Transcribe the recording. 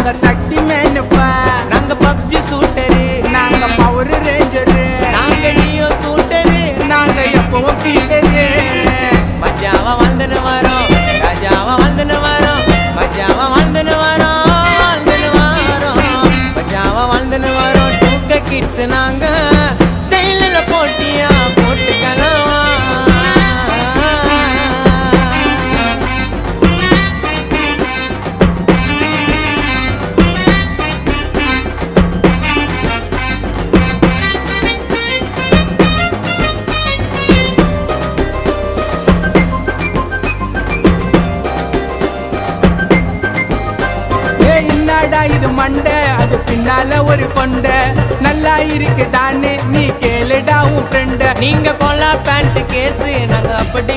நாங்க சக்தி மேனுப்பா, நாங்க பப்ஜி சூட்டரு, நாங்க பவர் ரேஞ்சரு, நாங்க நியோ ஸ்கூட்டரு, நாங்க எப்பவும் பீட்டரு. மஜாவா வாழ்ந்துன்னு வரோம், ராஜாவா வாழ்ந்துன்னு வரோம், மஜாவா வாழ்ந்துன்னு வரோம், வாழ்ந்துன்னு வரோம், மஜாவா வாழ்ந்துன்னு வரோம். 2K கிட்ஸ் நாங்க ஸ்டைலில் போட்டியா போட்டுக்கலாம். என்னடா இது மண்டை, அது பின்னால ஒரு கொண்டை, நல்லா இருக்குதான்னு நீ கேளுடா உன் ஃப்ரெண்ட. நீங்க கொல்லா பேண்ட் கேஸ், நாங்க அப்படி